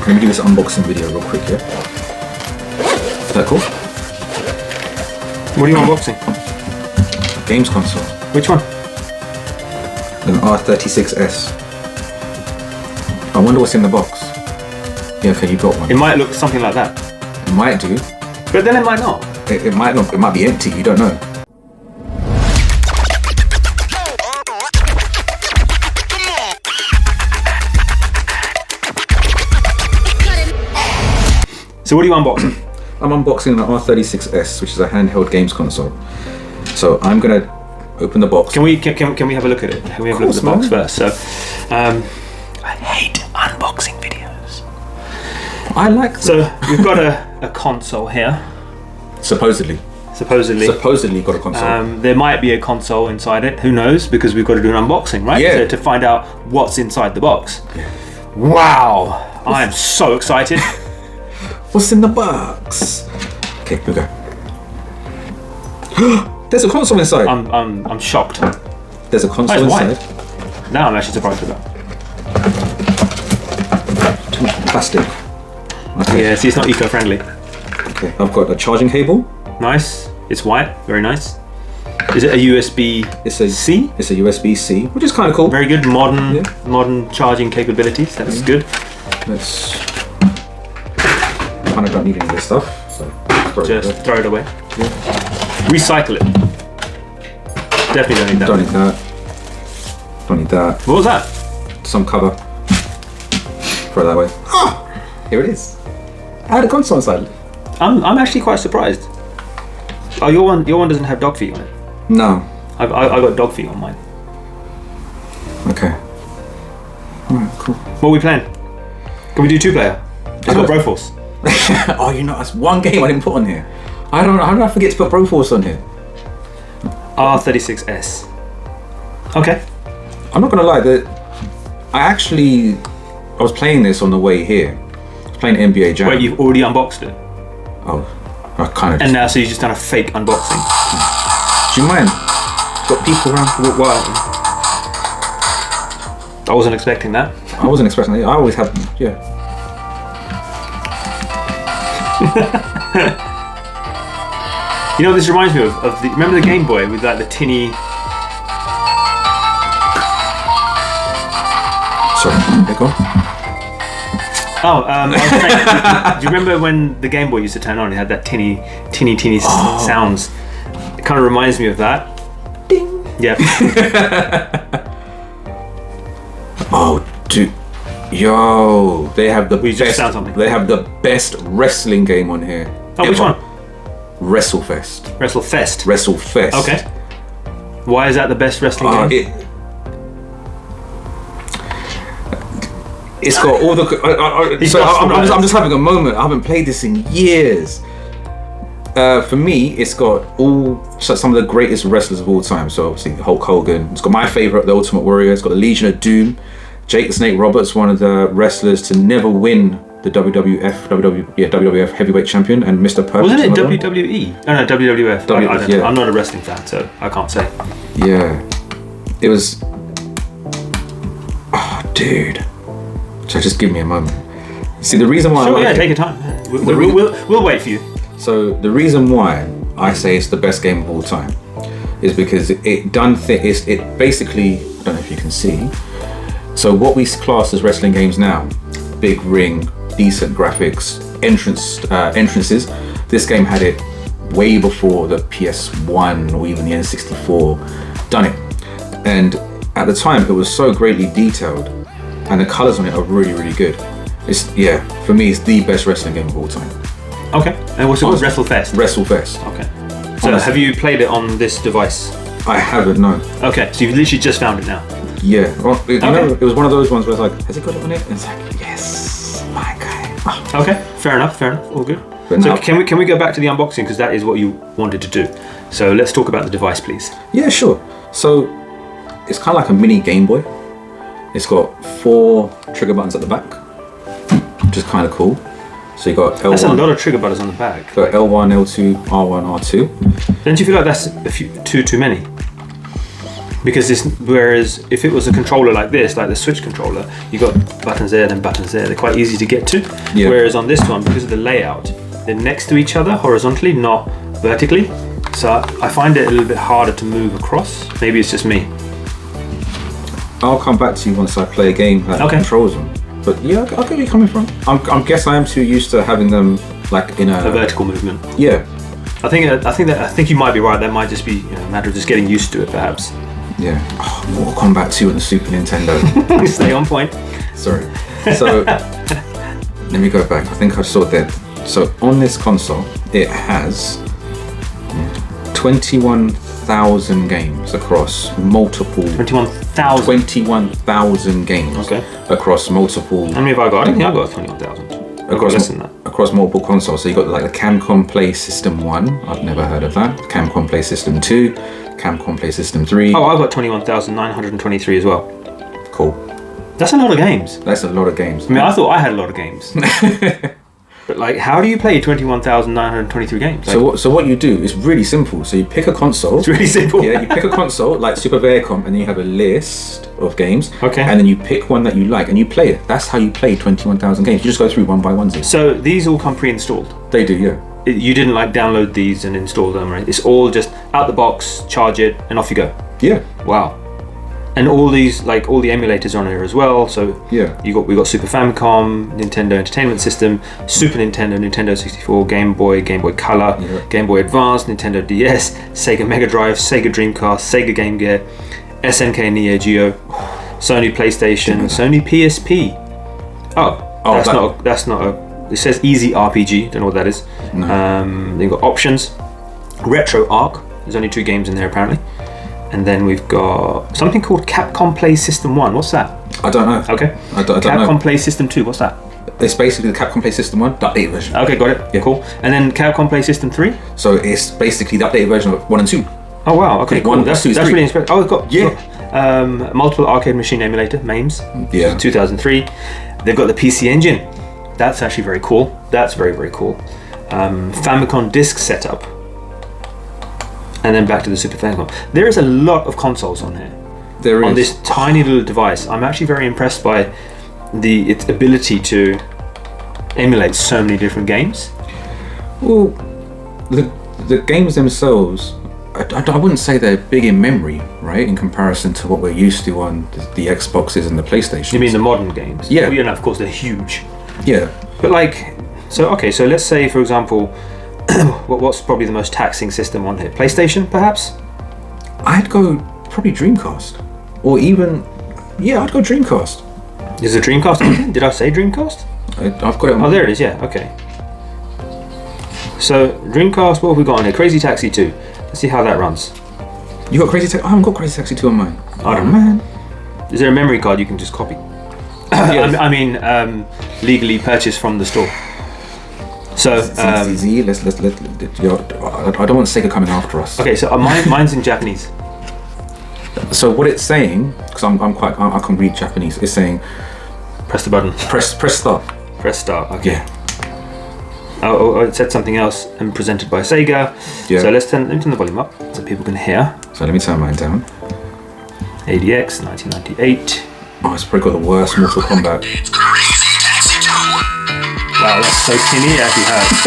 Let me do this unboxing video real quick, yeah? Is that cool? What are you unboxing? Games console. Which one? An R36S. I wonder what's in the box. Yeah, okay, you got one. It might look something like that. It might do. But then it might not. It might not. It might be empty. You don't know. So what are you unboxing? I'm unboxing the R36S, which is a handheld games console. So I'm gonna open the box. Can we have a look at it? Can we have a look at the box first? So, I hate unboxing videos. I like them. So we've got a console here. Supposedly got a console. There might be a console inside it. Who knows? Because we've got to do an unboxing, right? Yeah. So to find out what's inside the box. Yeah. Wow! I am so excited. What's in the box? Okay, here we go. There's a console inside. I'm shocked. There's a console inside. White. Now I'm actually surprised with that. Too much plastic. Okay. Yeah, see, it's not eco-friendly. Okay, I've got a charging cable. Nice. It's white. Very nice. Is it a USB-C? It's a USB-C, which is kind of cool. Very good. Modern charging capabilities. That's good. Let's. Kind of don't need any of this stuff, so just throw it away. Yeah. Recycle it. Definitely don't need that. Don't need that. Don't need that. What was that? Some cover. Throw it that way. Oh, here it is. I had a console inside. I'm actually quite surprised. Oh, your one doesn't have dog feet on it. No. I got dog feet on mine. Okay. Alright, cool. What are we playing? Can we do 2-player? It's got Broforce. Oh, that's one game I didn't put on here. How did I forget to put Broforce on here? R36S. Okay. I'm not gonna lie, I was playing this on the way here. I was playing NBA Jam. Wait, you've already unboxed it? Oh, I kind of. And now, so you've just done a fake unboxing? Do you mind? Got people around. What? I wasn't expecting that. I wasn't expecting that. I always have, yeah. You know what this reminds me of the, remember the Game Boy with like the tinny... Sorry, go on. Oh, I was saying, do you remember when the Game Boy used to turn on? It had that tinny sounds. It kind of reminds me of that. Ding. Yeah. Oh, dude. Yo, they have the best. They have the best wrestling game on here. Oh, which one? WrestleFest. WrestleFest. Okay. Why is that the best wrestling game? It's got all the. I'm just having a moment. I haven't played this in years. For me, it's got some of the greatest wrestlers of all time. So obviously Hulk Hogan. It's got my favorite, the Ultimate Warrior. It's got the Legion of Doom. Jake the Snake Roberts, one of the wrestlers to never win the WWF Heavyweight Champion, and Mr. Perfect. Wasn't it WWE? Oh, no, WWF. I don't know. I'm not a wrestling fan, so I can't say. Yeah, it was. Oh, dude. So just give me a moment. See, the reason why. Sure, take your time. We'll wait for you. So the reason why I say it's the best game of all time is because it basically, I don't know if you can see. So what we class as wrestling games now, big ring, decent graphics, entrances. This game had it way before the PS1 or even the N64 done it. And at the time, it was so greatly detailed, and the colors on it are really, really good. For me, it's the best wrestling game of all time. Okay. And what's it called? WrestleFest? WrestleFest. Okay. So have you played it on this device? I haven't, no. Okay, so you've literally just found it now? Yeah. Well, you know, it was one of those ones where it's like, has it got it on it? And it's like, yes, my guy. Oh. Okay, fair enough, all good. So can we go back to the unboxing, because that is what you wanted to do. So let's talk about the device, please. Yeah, sure. So it's kind of like a mini Game Boy. It's got 4 trigger buttons at the back, which is kind of cool. So you got L1. That's a lot of trigger buttons on the back. Got L1, L2, R1, R2. Don't you feel like that's too many? Because whereas if it was a controller like this, like the Switch controller, you got buttons there, then buttons there. They're quite easy to get to. Yeah. Whereas on this one, because of the layout, they're next to each other horizontally, not vertically. So I find it a little bit harder to move across. Maybe it's just me. I'll come back to you once I play a game that controls them. But yeah, I'll get where you're coming from. I guess I am too used to having them like in a vertical movement. Yeah. I think you might be right. That might just be a matter of just getting used to it, perhaps. Yeah. Oh, Mortal Kombat 2 on the Super Nintendo. Stay on point. Sorry. So let me go back. I think I saw that. So on this console, it has 21,000 games across multiple. 21,000. 21,000 games. Okay. Across multiple. How many have I got? I don't think I got 21,000. Across multiple consoles. So you got like the Capcom Play System 1. I've never heard of that. Capcom Play System 2. Capcom Play System 3. Oh, I've got 21,923 as well. Cool. That's a lot of games. That's a lot of games. I mean, I thought I had a lot of games. But like, how do you play 21,923 games? Like, so what you do is really simple. So you pick a console. It's really simple. Yeah, you pick a console like Super Viacom, and then you have a list of games. Okay. And then you pick one that you like, and you play it. That's how you play 21,000 games. You just go through one by one. So these all come pre-installed? They do, yeah. You didn't like download these and install them, right? It's all just out the box, charge it, and off you go. Yeah. Wow. And all these, like all the emulators are on here as well. So yeah, we got Super Famicom, Nintendo Entertainment System, Super Nintendo, Nintendo 64, Game Boy Color, Game Boy Advance, Nintendo DS, Sega Mega Drive, Sega Dreamcast, Sega Game Gear, SNK Neo Geo, Sony PlayStation, Sony PSP. That's not a. It says Easy RPG. Don't know what that is. No. Then you've got options, Retro Arc. There's only 2 games in there apparently. And then we've got something called Capcom Play System 1. What's that? I don't know. Okay. I don't know. Capcom Play System 2. What's that? It's basically the Capcom Play System 1, the updated version. Okay, got it. Yeah. Cool. And then Capcom Play System 3? So it's basically the updated version of 1 and 2. Oh wow, okay, cool. That's really inspiring. Oh, it's got multiple arcade machine emulator, MAMES. Yeah. 2003. They've got the PC Engine. That's actually very cool. That's very, very cool. Famicom disk setup. And then back to the Super Famicom. There is a lot of consoles on here. There is. On this tiny little device. I'm actually very impressed by its ability to emulate so many different games. Well, the games themselves, I wouldn't say they're big in memory, right? In comparison to what we're used to on the Xboxes and the PlayStation. You mean the modern games? Yeah. Well, of course they're huge. Yeah. But so let's say, for example, what's probably the most taxing system on here? PlayStation, perhaps? I'd go probably Dreamcast. Or even, I'd go Dreamcast. Is the Dreamcast on here? Did I say Dreamcast? I've got it on. Oh, there it is, yeah, okay. So, Dreamcast, what have we got on here? Crazy Taxi 2. Let's see how that runs. You got Crazy Taxi? I haven't got Crazy Taxi 2 on mine. I don't know. Man. Is there a memory card you can just copy? Yes. I mean, legally purchased from the store. So, I don't want Sega coming after us. Okay, so mine's in Japanese. So what it's saying, because I can read Japanese. It's saying, press the button. Press start. Press start. Okay. Yeah. Oh, it said something else and presented by Sega. Yeah. So let me turn the volume up so people can hear. So let me turn mine down. ADX 1998. Oh, it's probably got the worst Mortal Kombat. Wow, that's so tinny, it actually hurts.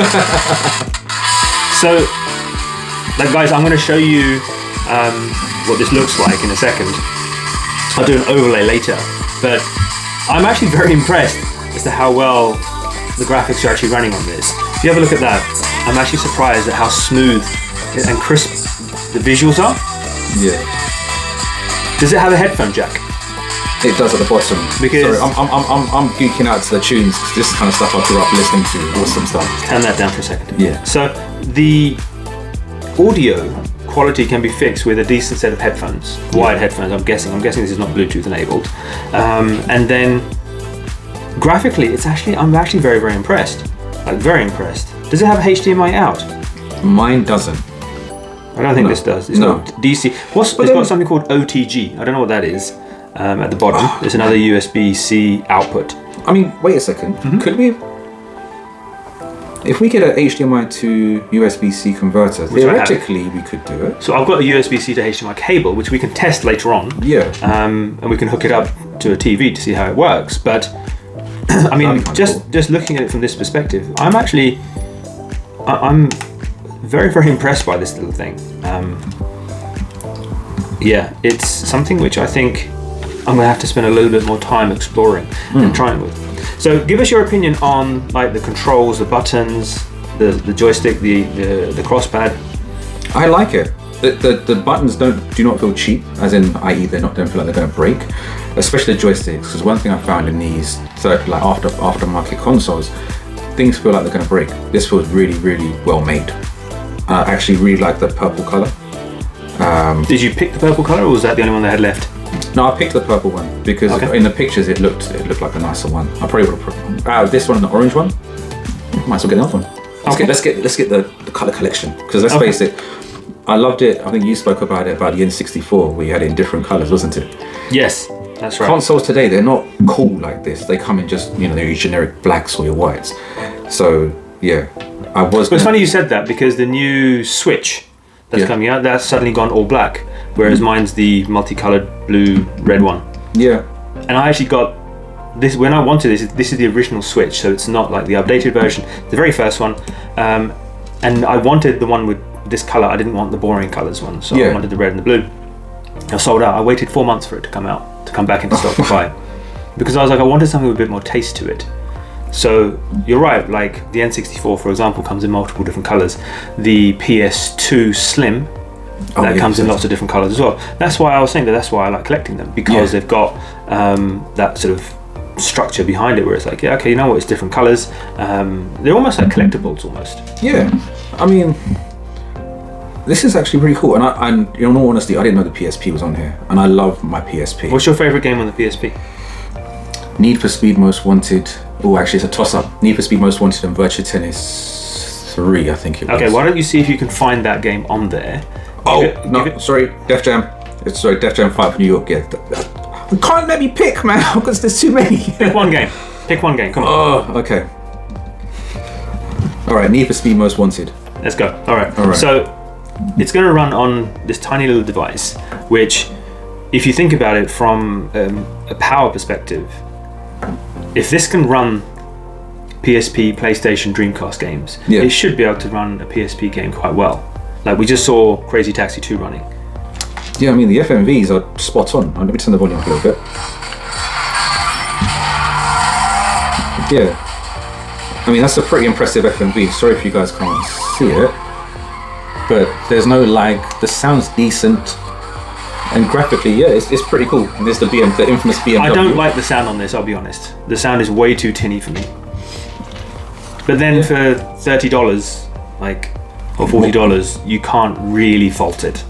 So, guys, I'm going to show you what this looks like in a second. I'll do an overlay later, but I'm actually very impressed as to how well the graphics are actually running on this. If you have a look at that, I'm actually surprised at how smooth and crisp the visuals are. Yeah. Does it have a headphone jack? It does at the bottom. Because sorry, I'm geeking out to the tunes because this kind of stuff I grew up listening to. Awesome stuff. Turn that down for a second. Yeah. So the audio quality can be fixed with a decent set of headphones, wired headphones. I'm guessing this is not Bluetooth enabled. And then graphically, I'm actually very, very impressed. Very impressed. Does it have HDMI out? Mine doesn't. I don't think this does. It's got DC. It's got something called OTG. I don't know what that is. At the bottom, there's another USB-C output. I mean, wait a second. Mm-hmm. Could we? If we get an HDMI to USB-C converter, theoretically we could do it. So I've got a USB-C to HDMI cable, which we can test later on. Yeah. And we can hook it up to a TV to see how it works. But I mean, just looking at it from this perspective, I'm very, very impressed by this little thing. Yeah, it's something which I think I'm gonna have to spend a little bit more time exploring and trying with. So give us your opinion on like the controls, the buttons, the joystick, the crosspad. I like it. The buttons do not feel cheap, as in, i.e. don't feel like they're going to break, especially the joysticks. Because one thing I found in these aftermarket consoles, things feel like they're going to break. This feels really, really well made. I actually really like the purple color. Did you pick the purple color, or was that the only one they had left? No, I picked the purple one because in the pictures it looked like a nicer one. I probably would have this one and the orange one. Might as well get another one. Let's get the color collection, because let's face it, I loved it. I think you spoke about it, about the N64, where you had it in different colors, wasn't it? Yes, that's right. Consoles today, they're not cool like this. They come in just, they're your generic blacks or your whites. So yeah, It's funny you said that, because the new Switch that's coming out, that's suddenly gone all black, whereas mine's the multicolored blue red one. Yeah. And I actually got this when I wanted this. This is the original Switch, so it's not like the updated version, the very first one. And I wanted the one with this color. I didn't want the boring colors one, so I wanted the red and the blue. I sold out. I waited 4 months for it to come back into stock to buy it, because I was like, I wanted something with a bit more taste to it. So you're right, like the N64, for example, comes in multiple different colors. The PS2 Slim comes in lots of different colors as well. That's why I was saying that's why I like collecting them, because they've got that sort of structure behind it, where it's like, you know what, it's different colors. They're almost like collectibles almost. Yeah, I mean, this is actually really cool. And in all honesty, I didn't know the PSP was on here, and I love my PSP. What's your favorite game on the PSP? Need for Speed Most Wanted. Oh, actually, it's a toss-up. Need for Speed Most Wanted and Virtua Tennis 3, I think it was. Okay, why don't you see if you can find that game on there? Sorry, Def Jam. Def Jam 5 New York. Yeah, you can't let me pick, man, because there's too many. Pick one game. Come on. Oh, okay. All right, Need for Speed Most Wanted. Let's go. All right. So it's going to run on this tiny little device, which, if you think about it from a power perspective, if this can run PSP, PlayStation, Dreamcast games, it should be able to run a PSP game quite well. Like we just saw Crazy Taxi 2 running. Yeah, I mean, the FMVs are spot on. Let me turn the volume up a little bit. Yeah. I mean, that's a pretty impressive FMV. Sorry if you guys can't see it, but there's no lag. The sound's decent. And graphically, it's pretty cool. And there's the infamous BMW. I don't like the sound on this, I'll be honest. The sound is way too tinny for me. But then for $30, or $40, you can't really fault it.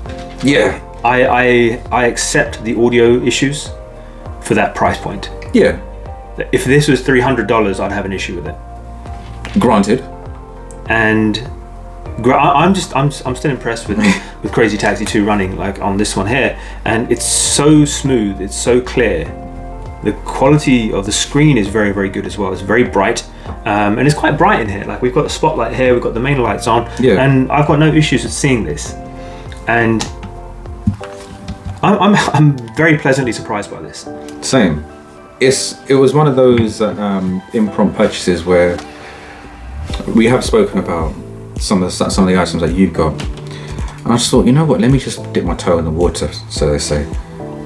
Yeah. I accept the audio issues for that price point. Yeah. If this was $300, I'd have an issue with it. Granted. And I'm still impressed with Crazy Taxi 2 running like on this one here, and it's so smooth, it's so clear. The quality of the screen is very, very good as well. It's very bright, and it's quite bright in here. Like we've got the spotlight here, we've got the main lights on, and I've got no issues with seeing this. And I'm very pleasantly surprised by this. Same. It was one of those impromptu purchases where we have spoken about some of the items that you've got, and I just thought, you know what, let me just dip my toe in the water, so they say.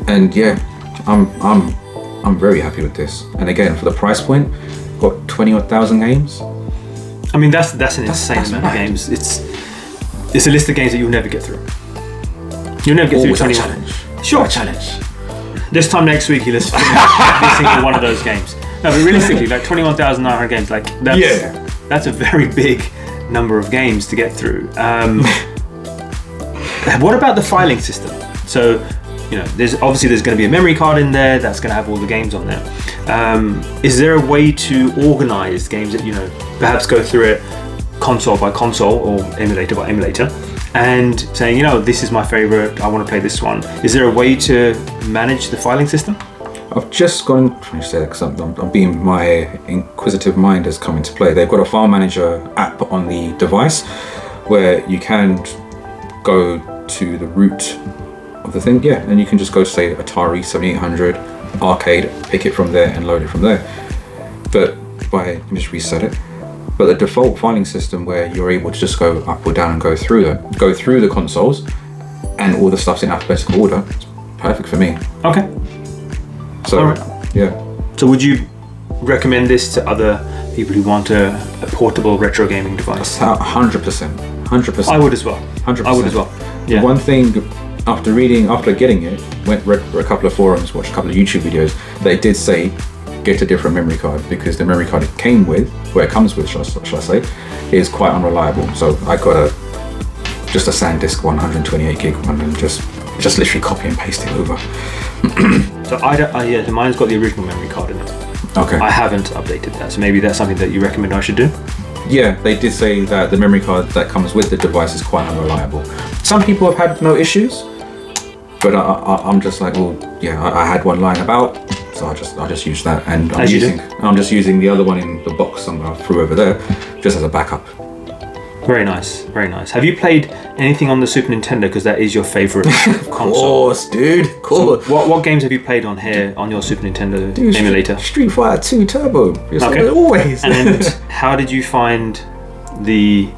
And yeah, I'm very happy with this. And again, for the price point, got 20,000 games. I mean, that's an insane amount of games. It's a list of games that you'll never get through. You'll never get through 21. Challenge. Sure. Challenge. This time next week, you list every single one of those games. No, but realistically, like 21,900 games, like that's a very big number of games to get through. What about the filing system? So, there's going to be a memory card in there that's going to have all the games on there. Is there a way to organize games that, perhaps go through it console by console or emulator by emulator, and saying, this is my favorite, I want to play this one? Is there a way to manage the filing system? I've just gone. Let me say that because I'm being, my inquisitive mind has come into play. They've got a file manager app on the device where you can go to the root of the thing, and you can just go say Atari 7800 arcade, pick it from there and load it from there. But let me just reset it. But the default filing system where you're able to just go up or down and go through the consoles, and all the stuff's in alphabetical order, it's perfect for me. Okay. So, all right. Yeah. So would you recommend this to other people who want a portable retro gaming device? 100%. I would as well. 100%. I would as well. Yeah. The one thing, after getting it, read a couple of forums, watched a couple of YouTube videos, they did say get a different memory card, because the memory card it comes with, shall I say, is quite unreliable. So I got just a SanDisk 128 gig one, and just literally copy and paste it over. So mine's got the original memory card in it. Okay. I haven't updated that, so maybe that's something that you recommend I should do. Yeah, they did say that the memory card that comes with the device is quite unreliable. Some people have had no issues, but I'm just like, well, yeah, I had one lying about, so I just use that, and I'm just using the other one in the box somewhere I threw over there, just as a backup. Very nice, very nice. Have you played anything on the Super Nintendo? Because that is your favorite console. Of course, dude. Of course. So what games have you played on here on your Super Nintendo emulator? Street Fighter 2 Turbo. Okay. Always. And how did you find the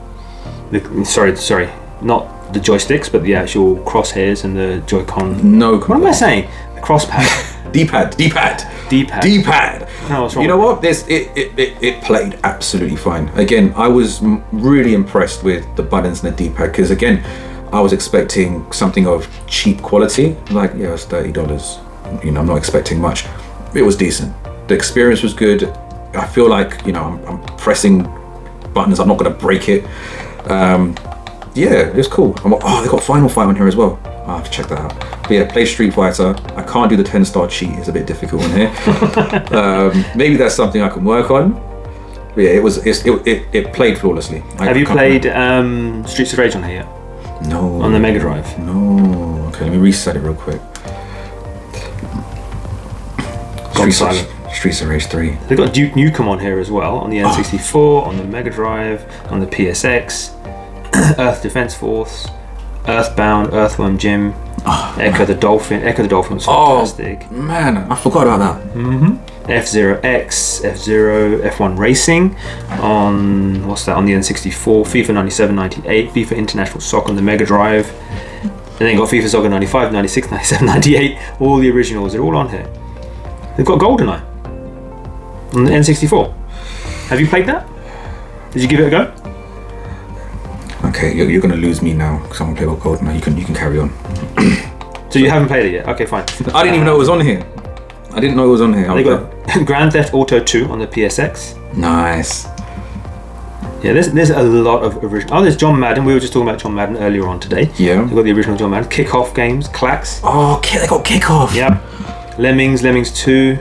sorry, not the joysticks, but the actual crosshairs and the Joy-Con? No. What am I saying? The crosspad. D-pad. No, what's wrong? You know what? It played absolutely fine. Again, I was really impressed with the buttons and the D-pad, because again, I was expecting something of cheap quality. Like, yeah, it's $30. You know, I'm not expecting much. It was decent. The experience was good. I feel like, you know, I'm pressing buttons. I'm not going to break it. Yeah, it was cool. They got Final Fight on here as well. I'll have to check that out. But yeah, play Street Fighter. I can't do the 10-star cheat. It's a bit difficult on here. Maybe that's something I can work on. But yeah, it played flawlessly. Have you played Streets of Rage on here yet? No. On the Mega Drive? No. Okay, let me reset it real quick. Streets of Rage 3. They've got Duke Nukem on here as well, on the N64, on the Mega Drive, on the PSX, Earth Defense Force, Earthbound, Earthworm Jim, Echo the Dolphin. Echo the Dolphin was fantastic. Oh man, I forgot about that. F-Zero X, F-Zero, F1 Racing on the N64, FIFA 97, 98, FIFA International Soccer on the Mega Drive, and then you got FIFA Soccer 95, 96, 97, 98, all the originals, they're all on here. They've got GoldenEye on the N64. Have you played that? Did you give it a go? Okay, you're going to lose me now because I'm going to play with GoldenEye. You can carry on. So you haven't played it yet? Okay, fine. I didn't even know it was on here. I didn't know it was on here. They got Grand Theft Auto 2 on the PSX. Nice. Yeah, there's a lot of original. There's John Madden. We were just talking about John Madden earlier on today. Yeah. They've got the original John Madden. Kickoff games, Clax. Oh, they got Kickoff. Yep. Lemmings 2,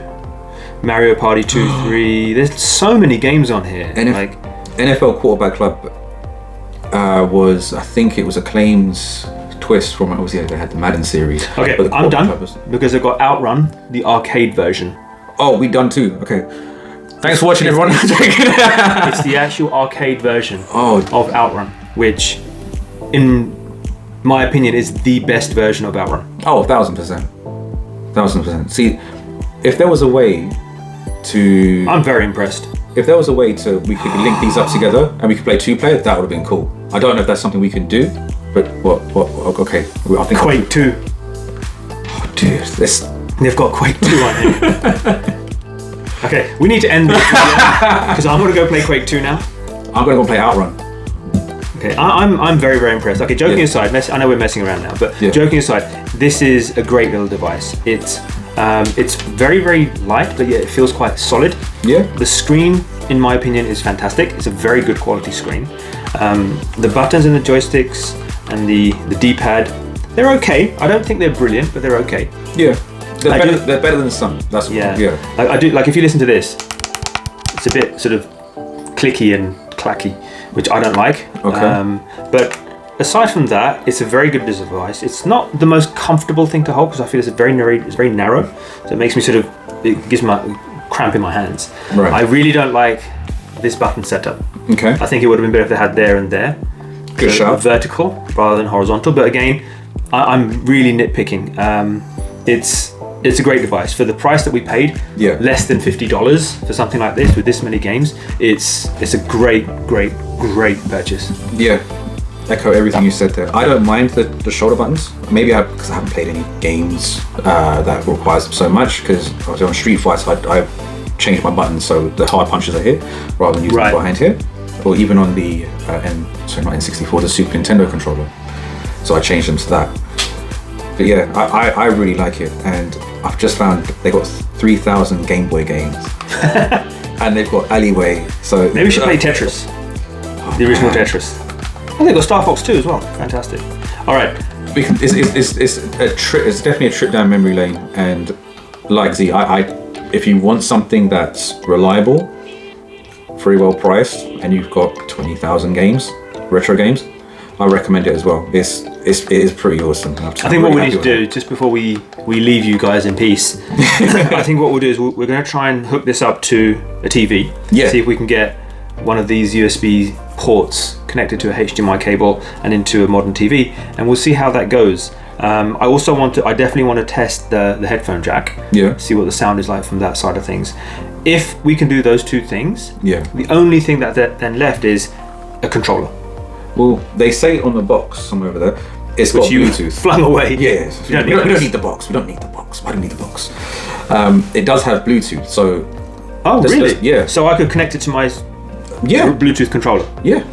Mario Party 2, 3. There's so many games on here. NFL Quarterback Club was, I think it was Acclaim's twist from, they had the Madden series. Okay, I'm done because they've got Outrun, the arcade version. Oh, we done too. Okay. Thanks for watching, everyone. It's the actual arcade version of Outrun, which, in my opinion, is the best version of Outrun. Oh, 1000%. 1000%. See, if there was a way to... I'm very impressed. If there was a way we could link these up together and we could play 2-player, that would have been cool. I don't know if that's something we can do, but okay. I think Quake 2. Oh, dude, They've got Quake 2 on here. Okay, we need to end this because I'm going to go play Quake 2 now. I'm going to go play Outrun. Okay, I'm very, very impressed. Okay, joking aside, I know we're messing around now, but joking aside, this is a great little device. It's very, very light, but yet it feels quite solid. Yeah. The screen, in my opinion, is fantastic. It's a very good quality screen. The buttons and the joysticks and the D-pad, they're okay. I don't think they're brilliant, but they're okay. Yeah. They're better than some. That's yeah. I do like if you listen to this, it's a bit sort of clicky and clacky, which I don't like. Okay. But aside from that, it's a very good device. It's not the most comfortable thing to hold because I feel it's very narrow, so it makes me sort of it gives me cramp in my hands. Right. I really don't like this button setup. Okay. I think it would have been better if they had there and there. Good shout. Vertical rather than horizontal. But again, I'm really nitpicking. It's a great device for the price that we paid. Yeah. Less than $50 for something like this with this many games. It's a great purchase. Yeah. Echo everything you said there. I don't mind the shoulder buttons. Maybe because I haven't played any games that requires them so much. Because obviously on Street Fighter, I changed my buttons so the hard punches are here rather than using them behind here. Or even on the not N64, the Super Nintendo controller. So I changed them to that. But yeah, I really like it, and I've just found they got 3,000 Game Boy games, and they've got Alleyway. So maybe we should play Tetris, the original Tetris. And they've got Star Fox 2 as well. Fantastic. All right, it's definitely a trip down memory lane, and like Z, if you want something that's reliable, very well priced, and you've got 20,000 games, retro games, I recommend it as well. It is pretty awesome. I think what we need to do, just before we leave you guys in peace, I think what we'll do is we're going to try and hook this up to a TV. Yeah. See if we can get one of these USB ports connected to a HDMI cable and into a modern TV, and we'll see how that goes. I definitely want to test the headphone jack. Yeah. See what the sound is like from that side of things. If we can do those two things, yeah. The only thing that then left is a controller. Well, they say on the box somewhere over there, it's got Bluetooth. Flung away. Yeah, we don't need the box. We don't need the box. Why do we need the box? It does have Bluetooth, so. Oh, really? Yeah. So I could connect it to my Bluetooth controller. Yeah.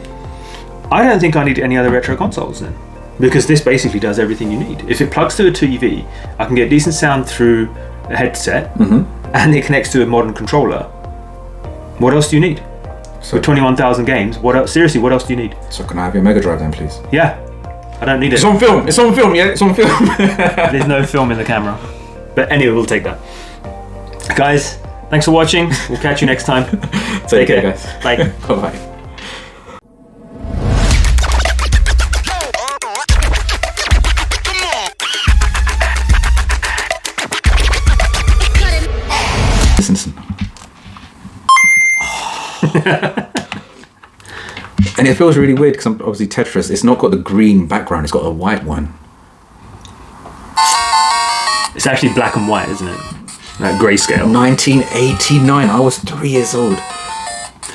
I don't think I need any other retro consoles then, because this basically does everything you need. If it plugs to a TV, I can get decent sound through a headset, and it connects to a modern controller. What else do you need? So, with 21,000 games, what else? Seriously, what else do you need? So can I have your Mega Drive then, please? Yeah, I don't need it. It's on film. It's on film. Yeah, it's on film. There's no film in the camera. But anyway, we'll take that. Guys, thanks for watching. We'll catch you next time. Take care, guys. Bye. Bye-bye. Listen. And it feels really weird because obviously Tetris, it's not got the green background, it's got a white one. It's actually black and white, isn't it? Like grayscale. 1989, I was 3 years old.